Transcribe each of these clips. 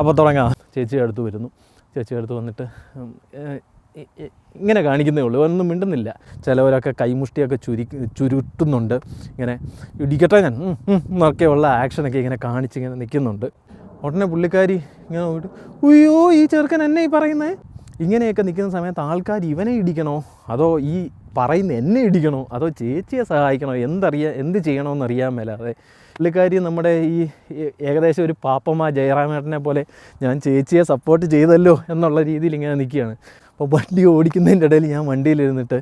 അപ്പോൾ തുടങ്ങാം. ചേച്ചി അടുത്ത് വരുന്നു. ചേച്ചി അടുത്ത് വന്നിട്ട് ഇങ്ങനെ കാണിക്കുന്നേ ഉള്ളൂ, ഒന്നും മിണ്ടുന്നില്ല. ചിലവരൊക്കെ കൈമുഷ്ടിയൊക്കെ ചുരുട്ടുന്നുണ്ട്, ഇങ്ങനെ ഇടിക്കട്ടെ ഞാൻ എന്നൊക്കെയുള്ള ആക്ഷനൊക്കെ ഇങ്ങനെ കാണിച്ചിങ്ങനെ നിൽക്കുന്നുണ്ട്. ഉടനെ പുള്ളിക്കാരി ഇങ്ങനെ നോക്കിയിട്ട്, ഉയ്യോ ഈ ചെറുക്കൻ എന്നെ ഈ പറയുന്നത്. ഇങ്ങനെയൊക്കെ നിൽക്കുന്ന സമയത്ത് ആൾക്കാർ ഇവനെ ഇടിക്കണോ അതോ ഈ പറയുന്ന എന്നെ ഇടിക്കണോ അതോ ചേച്ചിയെ സഹായിക്കണോ, എന്ത് ചെയ്യണമെന്നറിയാൻ മേലാതെ പുള്ളിക്കാരി നമ്മുടെ ഈ ഏകദേശം ഒരു പാപ്പമ്മ ജയറാമേട്ടനെ പോലെ ഞാൻ ചേച്ചിയെ സപ്പോർട്ട് ചെയ്തല്ലോ എന്നുള്ള രീതിയിൽ ഇങ്ങനെ നിൽക്കുകയാണ്. അപ്പോൾ വണ്ടി ഓടിക്കുന്നതിൻ്റെ ഇടയിൽ ഞാൻ വണ്ടിയിലിരുന്നിട്ട്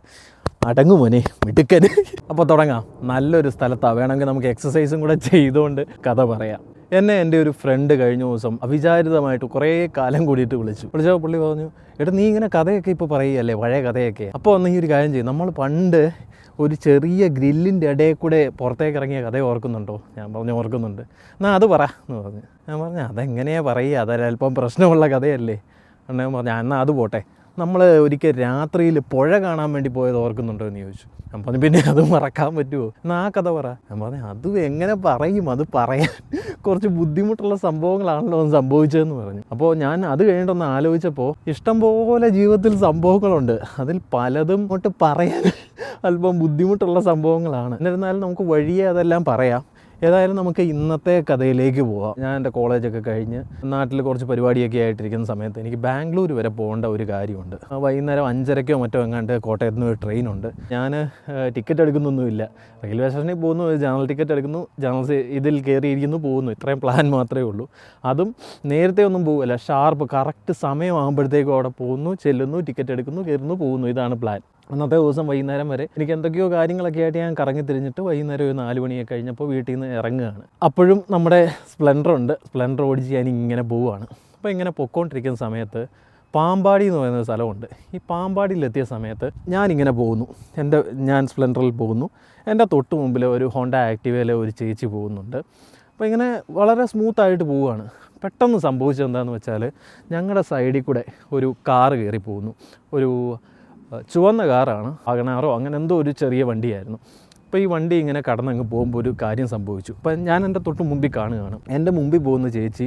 അടങ്ങു മോനെ മിടുക്കൻ. അപ്പോൾ തുടങ്ങാം. നല്ലൊരു സ്ഥലത്താണ്, വേണമെങ്കിൽ നമുക്ക് എക്സസൈസും കൂടെ ചെയ്തുകൊണ്ട് കഥ പറയാം. എന്നെ എൻ്റെ ഒരു ഫ്രണ്ട് കഴിഞ്ഞ ദിവസം അവിചാരിതമായിട്ട് കുറേ കാലം കൂടിയിട്ട് വിളിച്ചപ്പോൾ പുള്ളി പറഞ്ഞു, എടാ നീ ഇങ്ങനെ കഥയൊക്കെ ഇപ്പോൾ പറയുകയല്ലേ, പഴയ കഥയൊക്കെ. അപ്പോൾ ഒന്ന് ഈ ഒരു കാര്യം ചെയ്യും, നമ്മൾ പണ്ട് ഒരു ചെറിയ ഗ്രില്ലിൻ്റെ ഇടയിൽ കൂടെ പുറത്തേക്ക് ഇറങ്ങിയ കഥ ഓർക്കുന്നുണ്ടോ? ഞാൻ പറഞ്ഞു ഓർക്കുന്നുണ്ട്. എന്നാൽ അത് പറ എന്ന് പറഞ്ഞു. ഞാൻ പറഞ്ഞു അതെങ്ങനെയാണ് പറയുക, അതൊരല്പം പ്രശ്നമുള്ള കഥയല്ലേ. ഞാൻ പറഞ്ഞു എന്നാൽ അത് പോട്ടെ, നമ്മൾ ഒരിക്കൽ രാത്രിയിൽ പുഴ കാണാൻ വേണ്ടി പോയത് ഓർക്കുന്നുണ്ടോ എന്ന് ചോദിച്ചു. ഞാൻ പറഞ്ഞു പിന്നെ അത് മറക്കാൻ പറ്റുമോ, എന്നാൽ ആ കഥ പറ. ഞാൻ പറഞ്ഞു അത് എങ്ങനെ പറയും, അത് പറയാൻ കുറച്ച് ബുദ്ധിമുട്ടുള്ള സംഭവങ്ങളാണല്ലോ സംഭവിച്ചതെന്ന് പറഞ്ഞു. അപ്പോൾ ഞാൻ അത് കഴിഞ്ഞിട്ടൊന്ന് ആലോചിച്ചപ്പോൾ ഇഷ്ടംപോലെ ജീവിതത്തിൽ സംഭവങ്ങളുണ്ട്, അതിൽ പലതും അങ്ങോട്ട് പറയാൻ അല്പം ബുദ്ധിമുട്ടുള്ള സംഭവങ്ങളാണ്. എന്നിരുന്നാലും നമുക്ക് വഴിയെ അതെല്ലാം പറയാം. ഏതായാലും നമുക്ക് ഇന്നത്തെ കഥയിലേക്ക് പോവാം. ഞാൻ എൻ്റെ കോളേജൊക്കെ കഴിഞ്ഞ് നാട്ടിൽ കുറച്ച് പരിപാടിയൊക്കെ ആയിട്ടിരിക്കുന്ന സമയത്ത് എനിക്ക് ബാംഗ്ലൂർ വരെ പോകേണ്ട ഒരു കാര്യമുണ്ട്. വൈകുന്നേരം 5:30 മറ്റോ എങ്ങാണ്ട് കോട്ടയത്ത് നിന്ന് ഒരു ട്രെയിനുണ്ട്. ഞാൻ ടിക്കറ്റ് എടുക്കുന്നൊന്നുമില്ല, റെയിൽവേ സ്റ്റേഷനിൽ പോകുന്നു, ജനറൽ ടിക്കറ്റ് എടുക്കുന്നു, ജനറൽ ഇതിൽ കയറിയിരിക്കുന്നു, പോകുന്നു. ഇത്രയും പ്ലാൻ മാത്രമേ ഉള്ളൂ. അതും നേരത്തെ ഒന്നും പോകില്ല, ഷാർപ്പ് കറക്റ്റ് സമയമാകുമ്പോഴത്തേക്കും അവിടെ പോകുന്നു, ചെല്ലുന്നു, ടിക്കറ്റ് എടുക്കുന്നു, കയറുന്നു, പോകുന്നു. ഇതാണ് പ്ലാൻ. അന്നത്തെ ദിവസം വൈകുന്നേരം വരെ എനിക്ക് എന്തൊക്കെയോ കാര്യങ്ങളൊക്കെ ആയിട്ട് ഞാൻ കറങ്ങി തിരിഞ്ഞിട്ട് വൈകുന്നേരം ഒരു 4 മണിയൊക്കെ കഴിഞ്ഞപ്പോൾ വീട്ടിൽ നിന്ന് ഇറങ്ങുകയാണ്. അപ്പോഴും നമ്മുടെ സ്പ്ലെൻഡർ ഓടിച്ച് ഞാൻ ഇങ്ങനെ പോവുകയാണ്. അപ്പോൾ ഇങ്ങനെ പൊയ്ക്കൊണ്ടിരിക്കുന്ന സമയത്ത് പാമ്പാടി എന്ന് പറയുന്ന സ്ഥലമുണ്ട്. ഈ പാമ്പാടിയിലെത്തിയ സമയത്ത് ഞാനിങ്ങനെ പോകുന്നു, ഞാൻ സ്പ്ലെൻഡറിൽ പോകുന്നു. എൻ്റെ തൊട്ട് മുമ്പിൽ ഒരു ഹോണ്ട ആക്ടിവയിൽ ഒരു ചേച്ചി പോകുന്നുണ്ട്. അപ്പോൾ ഇങ്ങനെ വളരെ സ്മൂത്തായിട്ട് പോവുകയാണ്. പെട്ടെന്ന് സംഭവിച്ചത് എന്താണെന്ന് വെച്ചാൽ ഞങ്ങളുടെ സൈഡിൽ കൂടെ ഒരു കാറ് കയറി പോകുന്നു. ഒരു ചുവന്ന കാറാണ്, വാഗണാറോ അങ്ങനെ എന്തോ ഒരു ചെറിയ വണ്ടിയായിരുന്നു. അപ്പോൾ ഈ വണ്ടി ഇങ്ങനെ കടന്നങ്ങ് പോകുമ്പോൾ ഒരു കാര്യം സംഭവിച്ചു. അപ്പം ഞാൻ എൻ്റെ തൊട്ട് മുമ്പിൽ കാണുകയാണ്, എൻ്റെ മുമ്പിൽ പോകുന്ന ചേച്ചി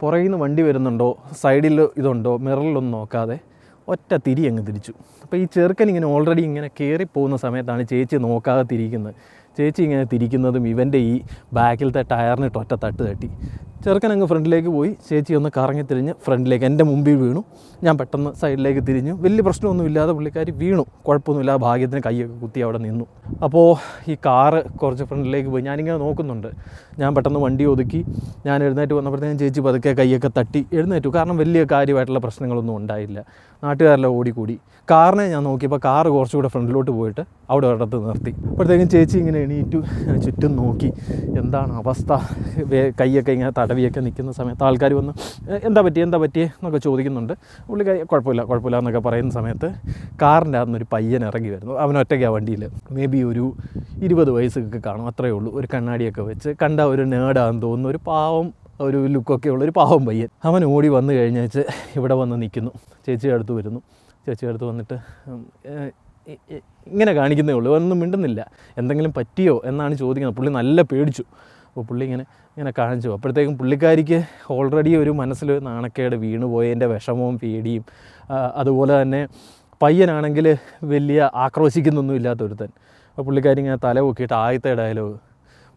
പുറകിൽ നിന്ന് വണ്ടി വരുന്നുണ്ടോ, സൈഡിൽ ഇതുണ്ടോ, മിററിലൊന്നും നോക്കാതെ ഒറ്റ തിരി അങ്ങ് തിരിച്ചു. അപ്പോൾ ഈ ചെറുക്കൻ ഇങ്ങനെ ഓൾറെഡി ഇങ്ങനെ കയറി പോകുന്ന സമയത്താണ് ചേച്ചി നോക്കാതെ തിരിക്കുന്നത്. ചേച്ചി ഇങ്ങനെ തിരിക്കുന്നതും ഇവൻ്റെ ഈ ബാക്കിലത്തെ ടയറിനിട്ട് ഒറ്റ തട്ട് തട്ടി. ചെറുക്കൻ അങ്ങ് ഫ്രണ്ടിലേക്ക് പോയി, ചേച്ചി ഒന്ന് കറങ്ങി തിരിഞ്ഞ് ഫ്രണ്ടിലേക്ക് എൻ്റെ മുമ്പിൽ വീണു. ഞാൻ പെട്ടെന്ന് സൈഡിലേക്ക് തിരിഞ്ഞു. വലിയ പ്രശ്നമൊന്നുമില്ലാതെ പുള്ളിക്കാരി വീണു, കുഴപ്പമൊന്നുമില്ലാതെ ഭാഗ്യത്തിന് കൈയൊക്കെ കുത്തി അവിടെ നിന്നു. അപ്പോൾ ഈ കാറ് കുറച്ച് ഫ്രണ്ടിലേക്ക് പോയി. ഞാനിങ്ങനെ നോക്കുന്നുണ്ട്. ഞാൻ പെട്ടെന്ന് വണ്ടി ഒതുക്കി ഞാൻ എഴുന്നേറ്റ് വന്നപ്പോഴത്തേക്കും ചേച്ചി പതുക്കെ കൈയൊക്കെ തട്ടി എഴുന്നേറ്റു. കാരണം വലിയ കാര്യമായിട്ടുള്ള പ്രശ്നങ്ങളൊന്നും ഉണ്ടായില്ല. നാട്ടുകാരെല്ലാം ഓടിക്കൂടി. കാറിനെ ഞാൻ നോക്കിയപ്പോൾ കാറ് കുറച്ചുകൂടെ ഫ്രണ്ടിലോട്ട് പോയിട്ട് അവിടെ ഒരിടത്ത് നിർത്തി. അപ്പോഴത്തേക്കും ചേച്ചി ഇങ്ങനെ എണീറ്റു, ചുറ്റും നോക്കി എന്താണ് അവസ്ഥ. കൈയൊക്കെ ഇങ്ങനെ തടവിയൊക്കെ നിൽക്കുന്ന സമയത്ത് ആൾക്കാർ വന്ന് എന്താ പറ്റിയേ എന്നൊക്കെ ചോദിക്കുന്നുണ്ട്. പുള്ളിക്കാരി കുഴപ്പമില്ല എന്നൊക്കെ പറയുന്ന സമയത്ത് കാറിൻ്റെ അകത്തുനിന്നൊരു പയ്യൻ ഇറങ്ങി വരുന്നു. അവനൊറ്റയ്ക്കാണ് വണ്ടിയിൽ. മേ ബി ഒരു 20 വയസ്സൊക്കെ കാണും, അത്രയേ ഉള്ളൂ. ഒരു കണ്ണാടിയൊക്കെ വെച്ച് കണ്ട ഒരു നേടാന്ന് തോന്നുന്നു, ഒരു പാവം ഒരു ലുക്കൊക്കെ ഉള്ളൊരു പാവം പയ്യൻ. അവൻ ഓടി വന്നു കഴിഞ്ഞേച്ച് ഇവിടെ വന്ന് നിൽക്കുന്നു. ചേച്ചി അടുത്ത് വരുന്നു. ചേച്ചി അടുത്ത് വന്നിട്ട് ഇങ്ങനെ കാണിക്കുന്നേ ഉള്ളൂ, ഒന്നും മിണ്ടുന്നില്ല. എന്തെങ്കിലും പറ്റിയോ എന്നാണ് ചോദിക്കുന്നത്. പുള്ളി നല്ല പേടിച്ചു. അപ്പോൾ പുള്ളി ഇങ്ങനെ കാണിച്ചു. അപ്പോഴത്തേക്കും പുള്ളിക്കാരിക്ക് ഓൾറെഡി ഒരു മനസ്സിൽ നാണക്കേട് വീണുപോയതിൻ്റെ വിഷമവും പേടിയും, അതുപോലെ തന്നെ പയ്യനാണെങ്കിൽ വലിയ ആക്രോശിക്കുന്നൊന്നും ഇല്ലാത്തൊരുത്തൻ. അപ്പോൾ പുള്ളിക്കാരി ഇങ്ങനെ തല പൊക്കിയിട്ട് ആദ്യത്തെ ഡയലോഗ്,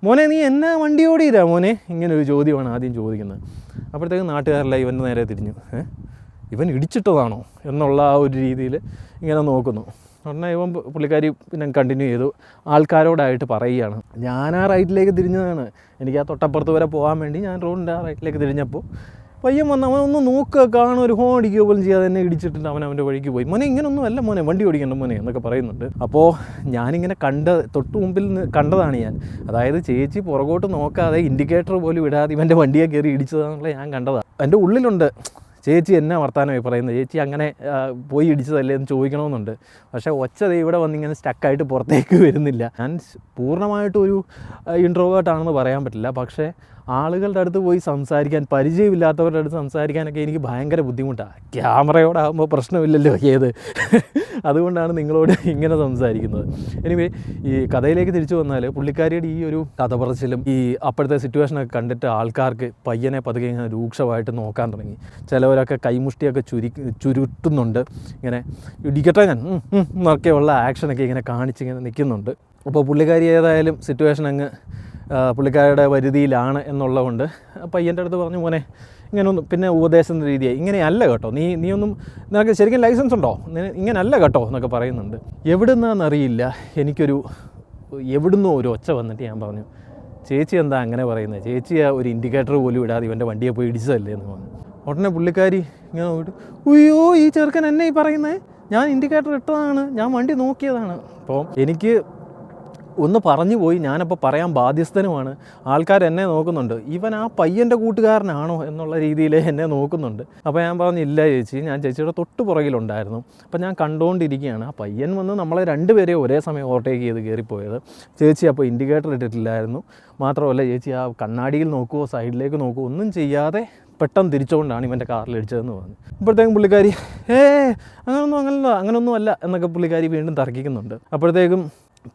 മോനെ നീ എന്നാ വണ്ടി ഓടിയില്ല മോനെ, ഇങ്ങനെ ഒരു ചോദ്യമാണ് ആദ്യം ചോദിക്കുന്നത്. അപ്പോഴത്തേക്കും നാട്ടുകാരെല്ലാം ഇവൻ്റെ നേരെ തിരിഞ്ഞു. ഇവൻ ഇടിച്ചിട്ടതാണോ എന്നുള്ള ആ ഒരു രീതിയിൽ ഇങ്ങനെ നോക്കുന്നു. ഉടനെ പുള്ളിക്കാരി പിന്നെ കണ്ടിന്യൂ ചെയ്തു. ആൾക്കാരോടായിട്ട് പറയുകയാണ്, ഞാൻ ആ റൈറ്റിലേക്ക് തിരിഞ്ഞതാണ്, എനിക്ക് ആ തൊട്ടപ്പുറത്ത് വരെ പോകാൻ വേണ്ടി ഞാൻ റോഡിൻ്റെ ആ റൈറ്റിലേക്ക് തിരിഞ്ഞപ്പോൾ പയ്യൻ വന്ന് അവനൊന്ന് നോക്കുക, കാണും, ഒരു ഹോൺ അടിക്കുക പോലും ചെയ്യാതെ തന്നെ ഇടിച്ചിട്ടുണ്ട്. അവൻ്റെ വഴിക്ക് പോയി. മോനെ ഇങ്ങനൊന്നും അല്ല മോനെ, വണ്ടി ഓടിക്കണ്ട മോനെ എന്നൊക്കെ പറയുന്നുണ്ട്. അപ്പോൾ ഞാനിങ്ങനെ തൊട്ട് മുമ്പിൽ കണ്ടതാണ് ഞാൻ. അതായത് ചേച്ചി പുറകോട്ട് നോക്കാതെ ഇൻഡിക്കേറ്റർ പോലും ഇടാതെ ഇവൻ്റെ വണ്ടിയെ കയറി ഇടിച്ചതാണെന്നുള്ള ഞാൻ കണ്ടതാണ്. എൻ്റെ ഉള്ളിലുണ്ട് ചേച്ചി എന്നാ വർത്താനമായി പറയുന്നത്, ചേച്ചി അങ്ങനെ പോയി ഇടിച്ചതല്ലേ എന്ന് ചോദിക്കണമെന്നുണ്ട്. പക്ഷേ ഒച്ചത് ഇവിടെ വന്നിങ്ങനെ സ്റ്റക്കായിട്ട് പുറത്തേക്ക് വരുന്നില്ല. ഞാൻ പൂർണ്ണമായിട്ടൊരു ഇൻട്രോവേർട്ടാണെന്ന് പറയാൻ പറ്റില്ല. പക്ഷേ ആളുകളുടെ അടുത്ത് പോയി സംസാരിക്കാൻ, പരിചയമില്ലാത്തവരുടെ അടുത്ത് സംസാരിക്കാനൊക്കെ എനിക്ക് ഭയങ്കര ബുദ്ധിമുട്ടാണ്. ക്യാമറയോടാകുമ്പോൾ പ്രശ്നമില്ലല്ലോ ഏത്. അതുകൊണ്ടാണ് നിങ്ങളോട് ഇങ്ങനെ സംസാരിക്കുന്നത്. എനിവേ, ഈ കഥയിലേക്ക് തിരിച്ചു വന്നാൽ പുള്ളിക്കാരിയുടെ ഈ ഒരു കഥ പറച്ചിലും ഈ അപ്പോഴത്തെ സിറ്റുവേഷനൊക്കെ കണ്ടിട്ട് ആൾക്കാർക്ക് പയ്യനെ പതുക്കെ ഇങ്ങനെ രൂക്ഷമായിട്ട് നോക്കാൻ തുടങ്ങി. ചിലവരൊക്കെ കൈമുഷ്ടിയൊക്കെ ചുരുട്ടുന്നുണ്ട്. ഇങ്ങനെ ഇടിക്കട്ടെ ഞാൻ എന്നൊക്കെയുള്ള ആക്ഷനൊക്കെ ഇങ്ങനെ കാണിച്ചിങ്ങനെ നിൽക്കുന്നുണ്ട്. അപ്പോൾ പുള്ളിക്കാരി ഏതായാലും സിറ്റുവേഷൻ അങ്ങ് പുള്ളിക്കാരുടെ പരിധിയിലാണ് എന്നുള്ളതുകൊണ്ട് പയ്യൻ്റെ അടുത്ത് പറഞ്ഞു, മോനെ ഇങ്ങനെയൊന്നും, പിന്നെ ഉപദേശം രീതിയായി ഇങ്ങനെയല്ല കേട്ടോ, നീ ഒന്നും, നിനക്ക് ശരിക്കും ലൈസൻസ് ഉണ്ടോ, ഇങ്ങനെയല്ല കേട്ടോ എന്നൊക്കെ പറയുന്നുണ്ട്. എവിടുന്നാന്നറിയില്ല, എവിടുന്നോ ഒരു ഒച്ച വന്നിട്ട് ഞാൻ പറഞ്ഞു, ചേച്ചി എന്താ അങ്ങനെ പറയുന്നത്, ചേച്ചി ഒരു ഇൻഡിക്കേറ്റർ പോലും ഇടാതെ ഇവൻ്റെ വണ്ടിയെ പോയി ഇടിച്ചതല്ലേ എന്ന് പറഞ്ഞു. ഉടനെ പുള്ളിക്കാരി ഇങ്ങനെ പോയിട്ട്, ഉയ്യോ ഈ ചെറുക്കൻ എന്നെ ഈ പറയുന്നത്, ഞാൻ ഇൻഡിക്കേറ്റർ ഇട്ടതാണ്, ഞാൻ വണ്ടി നോക്കിയതാണ്. അപ്പോൾ എനിക്ക് ഒന്ന് പറഞ്ഞു പോയി, ഞാനപ്പോൾ പറയാൻ ബാധ്യസ്ഥനുമാണ്. ആൾക്കാർ എന്നെ നോക്കുന്നുണ്ട്, ഇവൻ ആ പയ്യൻ്റെ കൂട്ടുകാരനാണോ എന്നുള്ള രീതിയിൽ എന്നെ നോക്കുന്നുണ്ട്. അപ്പോൾ ഞാൻ പറഞ്ഞു, ഇല്ല ചേച്ചി, ഞാൻ ചേച്ചിയുടെ തൊട്ട് പുറകിലുണ്ടായിരുന്നു, അപ്പോൾ ഞാൻ കണ്ടുകൊണ്ടിരിക്കുകയാണ്. ആ പയ്യൻ വന്ന് നമ്മളെ രണ്ടുപേരെയും ഒരേ സമയം ഓവർടേക്ക് ചെയ്ത് കയറിപ്പോയത്. ചേച്ചി അപ്പോൾ ഇൻഡിക്കേറ്റർ ഇട്ടിട്ടില്ലായിരുന്നു, മാത്രമല്ല ചേച്ചി ആ കണ്ണാടിയിൽ നോക്കുവോ സൈഡിലേക്ക് നോക്കുവോ ഒന്നും ചെയ്യാതെ പെട്ടെന്ന് തിരിച്ചുകൊണ്ടാണ് ഇവൻ്റെ കാറിൽ ഇടിച്ചതെന്ന് പറഞ്ഞു. അപ്പോഴത്തേക്കും പുള്ളിക്കാരി അങ്ങനൊന്നും അല്ല എന്നൊക്കെ പുള്ളിക്കാരി വീണ്ടും തർക്കിക്കുന്നുണ്ട്. അപ്പോഴത്തേക്കും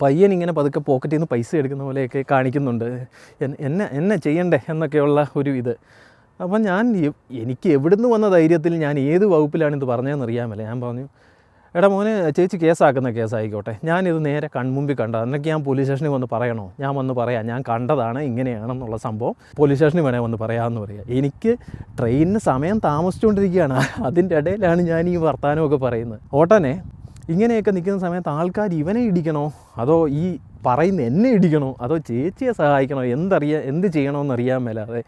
പയ്യൻ ഇങ്ങനെ പതുക്കെ പോക്കറ്റിൽ നിന്ന് പൈസ എടുക്കുന്ന പോലെയൊക്കെ കാണിക്കുന്നുണ്ട്, എന്നെ ചെയ്യണ്ടേ എന്നൊക്കെയുള്ള ഒരു ഇത്. അപ്പം എനിക്ക് എവിടുന്ന് വന്ന ധൈര്യത്തിൽ ഞാൻ ഏത് വകുപ്പിലാണിത് പറഞ്ഞതെന്ന് അറിയാമല്ല. ഞാൻ പറഞ്ഞു, എടാ മോനെ, ചേച്ചി കേസാക്കുന്ന കേസായിക്കോട്ടെ, ഞാനിത് നേരെ കൺമുമ്പിൽ കണ്ടതാണ്, എന്നൊക്കെ ഞാൻ പോലീസ് സ്റ്റേഷനിൽ വന്ന് പറയണോ? ഞാൻ വന്ന് പറയാം, ഞാൻ കണ്ടതാണ് ഇങ്ങനെയാണെന്നുള്ള സംഭവം, പോലീസ് സ്റ്റേഷനിൽ വേണേൽ വന്ന് പറയാമെന്ന് പറയാം. എനിക്ക് ട്രെയിനിന് സമയം താമസിച്ചുകൊണ്ടിരിക്കുകയാണ്, അതിൻ്റെ ഇടയിലാണ് ഞാൻ ഈ വർത്തമാനമൊക്കെ പറയുന്നത്. ഓട്ടനെ ഇങ്ങനെയൊക്കെ നിൽക്കുന്ന സമയത്ത് ആൾക്കാർ ഇവനെ ഇടിക്കണോ, അതോ ഈ പറയുന്ന എന്നെ ഇടിക്കണോ, അതോ ചേച്ചിയെ സഹായിക്കണോ, എന്ത് ചെയ്യണമെന്നറിയാൻ മേലാതെ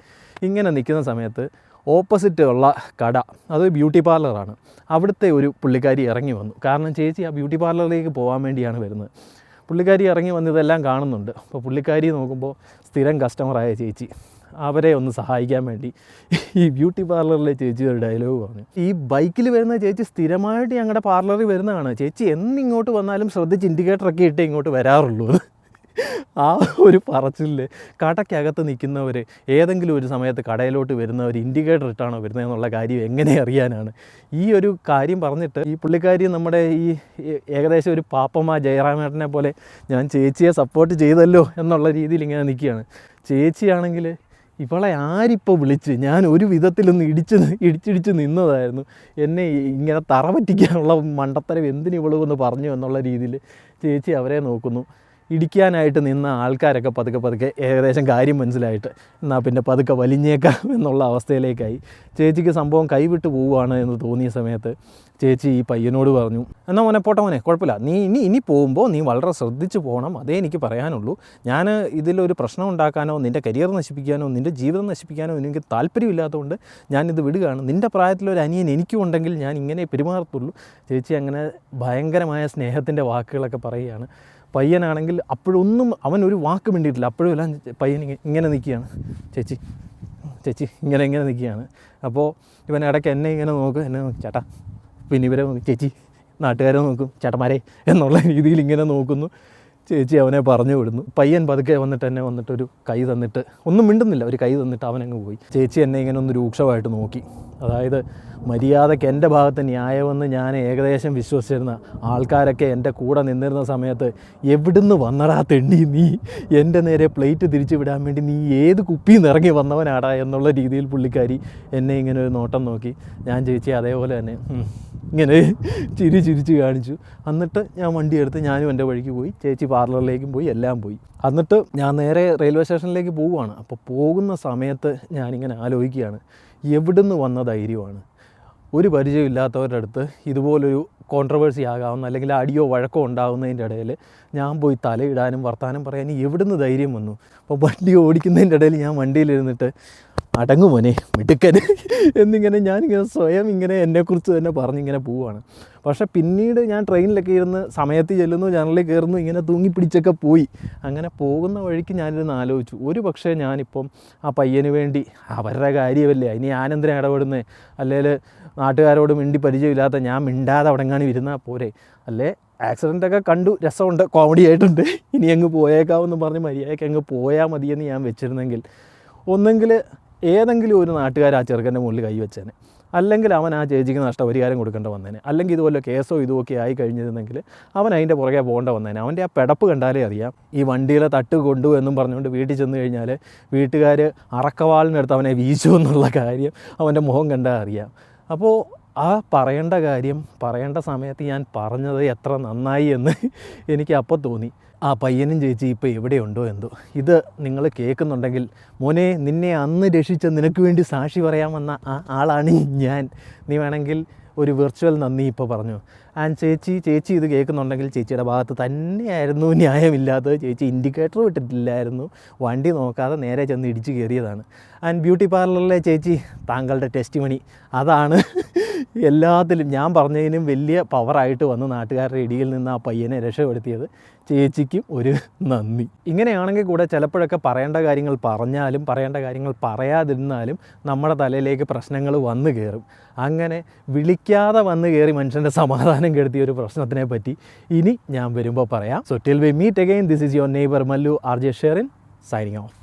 ഇങ്ങനെ നിൽക്കുന്ന സമയത്ത് ഓപ്പോസിറ്റ് ഉള്ള കട, അത് ബ്യൂട്ടി പാർലറാണ്, അവിടുത്തെ ഒരു പുള്ളിക്കാരി ഇറങ്ങി വന്നു. കാരണം ചേച്ചി ആ ബ്യൂട്ടി പാർലറിലേക്ക് പോകാൻ വേണ്ടിയാണ് വരുന്നത്. പുള്ളിക്കാരി ഇറങ്ങി വന്ന് ഇതെല്ലാം കാണുന്നുണ്ട്. അപ്പോൾ പുള്ളിക്കാരി നോക്കുമ്പോൾ സ്ഥിരം കസ്റ്റമറായ ചേച്ചി, അവരെ ഒന്ന് സഹായിക്കാൻ വേണ്ടി ഈ ബ്യൂട്ടി പാർലറിലെ ചേച്ചി ഒരു ഡയലോഗ് പറഞ്ഞു, ഈ ബൈക്കിൽ വരുന്ന ചേച്ചി സ്ഥിരമായിട്ട് ഞങ്ങളുടെ പാർലറിൽ വരുന്നതാണ്, ചേച്ചി എന്നിങ്ങോട്ട് വന്നാലും ശ്രദ്ധിച്ച് ഇൻഡിക്കേറ്ററൊക്കെ ഇട്ടേ ഇങ്ങോട്ട് വരാറുള്ളൂ. ആ ഒരു പറച്ചിൽ കടയ്ക്കകത്ത് നിൽക്കുന്നവർ ഏതെങ്കിലും ഒരു സമയത്ത് കടയിലോട്ട് വരുന്നവർ ഇൻഡിക്കേറ്റർ ഇട്ടാണോ വരുന്നതെന്നുള്ള കാര്യം എങ്ങനെ അറിയാനാണ്? ഈ ഒരു കാര്യം പറഞ്ഞിട്ട് ഈ പുള്ളിക്കാരി നമ്മുടെ ഈ ഏകദേശം ഒരു പാപ്പമ്മ ജയറാമേട്ടനെ പോലെ ഞാൻ ചേച്ചിയെ സപ്പോർട്ട് ചെയ്തല്ലോ എന്നുള്ള രീതിയിൽ ഇങ്ങനെ നിൽക്കുകയാണ്. ചേച്ചിയാണെങ്കിൽ ഇവളെ ആരിപ്പോൾ വിളിച്ച്, ഞാൻ ഒരു വിധത്തിലൊന്ന് ഇടിച്ചിടിച്ച് നിന്നതായിരുന്നു, എന്നെ ഇങ്ങനെ തറ പറ്റിക്കാനുള്ള മണ്ടത്തരം എന്തിന് ഇവളെന്ന് പറഞ്ഞു എന്നുള്ള രീതിയിൽ ചേച്ചി അവരെ നോക്കുന്നു. ഇടിക്കാനായിട്ട് നിന്ന ആൾക്കാരൊക്കെ പതുക്കെ ഏകദേശം കാര്യം മനസ്സിലായിട്ട് എന്നാൽ പിന്നെ പതുക്കെ വലിഞ്ഞേക്കാം എന്നുള്ള അവസ്ഥയിലേക്കായി. ചേച്ചിക്ക് സംഭവം കൈവിട്ട് പോവുകയാണ് എന്ന് തോന്നിയ സമയത്ത് ചേച്ചി ഈ പയ്യനോട് പറഞ്ഞു, എന്നാൽ മോനെ പോട്ടെ മോനെ, കുഴപ്പമില്ല, നീ ഇനി പോകുമ്പോൾ നീ വളരെ ശ്രദ്ധിച്ച് പോകണം, അതേ എനിക്ക് പറയാനുള്ളൂ. ഞാൻ ഇതിലൊരു പ്രശ്നം ഉണ്ടാക്കാനോ നിൻ്റെ കരിയർ നശിപ്പിക്കാനോ നിൻ്റെ ജീവിതം നശിപ്പിക്കാനോ എനിക്ക് താല്പര്യമില്ലാത്തതുകൊണ്ട് ഞാനിത് വിടുകയാണ്. നിൻ്റെ പ്രായത്തിലൊരു അനിയൻ എനിക്കും ഉണ്ടെങ്കിൽ ഞാൻ ഇങ്ങനെ പെരുമാറത്തുള്ളൂ. ചേച്ചി അങ്ങനെ ഭയങ്കരമായ സ്നേഹത്തിൻ്റെ വാക്കുകളൊക്കെ പറയുകയാണ്. പയ്യനാണെങ്കിൽ അപ്പോഴൊന്നും അവനൊരു വാക്ക് മിണ്ടിയിട്ടില്ല, അപ്പോഴും എല്ലാം പയ്യൻ ഇങ്ങനെ നിൽക്കുകയാണ്, ചേച്ചി ഇങ്ങനെ നിൽക്കുകയാണ്. അപ്പോൾ ഇവൻ ഇടയ്ക്ക് എന്നെ ഇങ്ങനെ എന്നെ നോക്കും, ചേട്ടാ, പിന്നെ ഇവരെ നോക്കും, ചേച്ചി, നാട്ടുകാരെ നോക്കും, ചേട്ടന്മാരെ എന്നുള്ള രീതിയിൽ ഇങ്ങനെ നോക്കുന്നു. ചേച്ചി അവനെ പറഞ്ഞു വിടുന്നു. പയ്യൻ പതുക്കെ വന്നിട്ടൊരു കൈ തന്നിട്ട്, ഒന്നും മിണ്ടുന്നില്ല, ഒരു കൈ തന്നിട്ട് അവനങ്ങ് പോയി. ചേച്ചി എന്നെ ഇങ്ങനെ ഒന്ന് രൂക്ഷമായിട്ട് നോക്കി. അതായത് മര്യാദയ്ക്ക് എൻ്റെ ഭാഗത്ത് ന്യായമെന്ന് ഞാൻ ഏകദേശം വിശ്വസിച്ചിരുന്ന ആൾക്കാരൊക്കെ എൻ്റെ കൂടെ നിന്നിരുന്ന സമയത്ത് എവിടുന്ന് വന്നടാ തെണ്ടി നീ, എൻ്റെ നേരെ പ്ലേറ്റ് തിരിച്ചു വിടാൻ വേണ്ടി നീ ഏത് കുപ്പിയിൽ നിന്ന് ഇറങ്ങി വന്നവനാടാ എന്നുള്ള രീതിയിൽ പുള്ളിക്കാരി എന്നെ ഇങ്ങനെ ഒരു നോട്ടം നോക്കി. ഞാൻ ചേച്ചി അതേപോലെ തന്നെ ഇങ്ങനെ ചിരിച്ച് കാണിച്ചു. എന്നിട്ട് ഞാൻ വണ്ടി എടുത്ത് ഞാനും എൻ്റെ വഴിക്ക് പോയി, ചേച്ചി പാർലറിലേക്കും പോയി, എല്ലാം പോയി. എന്നിട്ട് ഞാൻ നേരെ റെയിൽവേ സ്റ്റേഷനിലേക്ക് പോവുകയാണ്. അപ്പോൾ പോകുന്ന സമയത്ത് ഞാനിങ്ങനെ ആലോചിക്കുകയാണ്, എവിടുന്ന് വന്ന ധൈര്യമാണ്? ഒരു പരിചയമില്ലാത്തവരുടെ അടുത്ത് ഇതുപോലൊരു കോൺട്രവേഴ്സി ആകാവുന്ന അല്ലെങ്കിൽ അടിയോ വഴക്കോ ഉണ്ടാകുന്നതിൻ്റെ ഇടയിൽ ഞാൻ പോയി തലയിടാനും വർത്താനം പറയാനും എവിടുന്ന് ധൈര്യം വന്നു? അപ്പോൾ വണ്ടി ഓടിക്കുന്നതിൻ്റെ ഇടയിൽ ഞാൻ വണ്ടിയിലിരുന്നിട്ട് അടങ്ങുമോനെ മിടുക്കൻ എന്നിങ്ങനെ ഞാനിങ്ങനെ സ്വയം ഇങ്ങനെ എന്നെക്കുറിച്ച് തന്നെ പറഞ്ഞിങ്ങനെ പോവുകയാണ്. പക്ഷേ പിന്നീട് ഞാൻ ട്രെയിനിലൊക്കെ ഇരുന്ന് സമയത്ത് ചെല്ലുന്നു, ജനറലിൽ കയറുന്നു, ഇങ്ങനെ തൂങ്ങിപ്പിടിച്ചൊക്കെ പോയി. അങ്ങനെ പോകുന്ന വഴിക്ക് ഞാനിരുന്ന് ആലോചിച്ചു, ഒരു പക്ഷേ ഞാനിപ്പം ആ പയ്യന് വേണ്ടി, അവരുടെ കാര്യമല്ലേ ഇനി ഞാനെന്തിനാണ് ഇടപെടുന്നത്, അല്ലെങ്കിൽ നാട്ടുകാരോട് മിണ്ടി പരിചയമില്ലാത്ത ഞാൻ മിണ്ടാതെ അവിടെ എങ്ങാനും ഇരുന്നാൽ പോരെ, അല്ലേ ആക്സിഡൻ്റൊക്കെ കണ്ടു, രസമുണ്ട്, കോമഡി ആയിട്ടുണ്ട്, ഇനി അങ്ങ് പോയേക്കാവെന്ന് പറഞ്ഞ് മര്യാദയ്ക്ക് അങ്ങ് പോയാൽ മതിയെന്ന് ഞാൻ വെച്ചിരുന്നെങ്കിൽ ഒന്നെങ്കിൽ ഏതെങ്കിലും ഒരു നാട്ടുകാർ ആ ചെറുക്കൻ്റെ മുകളിൽ കൈവച്ചേനെ, അല്ലെങ്കിൽ അവൻ ആ ചേച്ചിക്ക് നഷ്ടപരിഹാരം കൊടുക്കേണ്ട വന്നേനെ, അല്ലെങ്കിൽ ഇതുപോലെ കേസോ ഇതുമൊക്കെ ആയി കഴിഞ്ഞിരുന്നെങ്കിൽ അവൻ അതിൻ്റെ പുറകെ പോകേണ്ട വന്നേനെ. അവൻ്റെ ആ പിടപ്പ് കണ്ടാലേ അറിയാം. ഈ വണ്ടിയിലെ തട്ട് കൊണ്ടു എന്നും പറഞ്ഞുകൊണ്ട് വീട്ടിൽ ചെന്ന് കഴിഞ്ഞാൽ വീട്ടുകാർ അറക്കവാളിനെടുത്ത് അവനെ വീശു എന്നുള്ള കാര്യം അവൻ്റെ മുഖം കണ്ടാൽ അറിയാം. അപ്പോൾ ആ പറയേണ്ട കാര്യം പറയേണ്ട സമയത്ത് ഞാൻ പറഞ്ഞത് എത്ര നന്നായി എന്ന് എനിക്ക് അപ്പോൾ തോന്നി. ആ പയ്യനും ചേച്ചി ഇപ്പോൾ എവിടെയുണ്ടോ എന്തോ. ഇത് നിങ്ങൾ കേൾക്കുന്നുണ്ടെങ്കിൽ മോനെ, നിന്നെ അന്ന് രക്ഷിച്ച നിനക്ക് വേണ്ടി സാക്ഷി പറയാൻ വന്ന ആ ആളാണ് ഞാൻ. നീ വേണമെങ്കിൽ ഒരു വിർച്വൽ നന്ദി ഇപ്പോൾ പറഞ്ഞു. ആൻഡ് ചേച്ചി ഇത് കേൾക്കുന്നുണ്ടെങ്കിൽ ചേച്ചിയുടെ ഭാഗത്ത് തന്നെയായിരുന്നു ന്യായമില്ലാത്തത്. ചേച്ചി ഇൻഡിക്കേറ്റർ വിട്ടിട്ടില്ലായിരുന്നു, വണ്ടി നോക്കാതെ നേരെ ചെന്ന് ഇടിച്ച് കയറിയതാണ്. ആൻഡ് ബ്യൂട്ടി പാർലറിലെ ചേച്ചി, താങ്കളുടെ ടെസ്റ്റ് മണി അതാണ് എല്ലാത്തിലും ഞാൻ പറഞ്ഞതിനും വലിയ പവറായിട്ട് വന്ന് നാട്ടുകാരുടെ ഇടിയിൽ നിന്ന് ആ പയ്യനെ രക്ഷപ്പെടുത്തിയത്. ചേച്ചിക്കും ഒരു നന്ദി. ഇങ്ങനെയാണെങ്കിൽ കൂടെ ചിലപ്പോഴൊക്കെ പറയേണ്ട കാര്യങ്ങൾ പറഞ്ഞാലും പറയേണ്ട കാര്യങ്ങൾ പറയാതിരുന്നാലും നമ്മുടെ തലയിലേക്ക് പ്രശ്നങ്ങൾ വന്നു കയറും. അങ്ങനെ വിളിക്കാതെ വന്ന് കയറി മനുഷ്യൻ്റെ സമാധാനം കെടുത്തിയ ഒരു പ്രശ്നത്തിനെ പറ്റി ഇനി ഞാൻ വരുമ്പോൾ പറയാം. So till we meet again, this is your neighbour Mallu, RJ Sherin, signing off.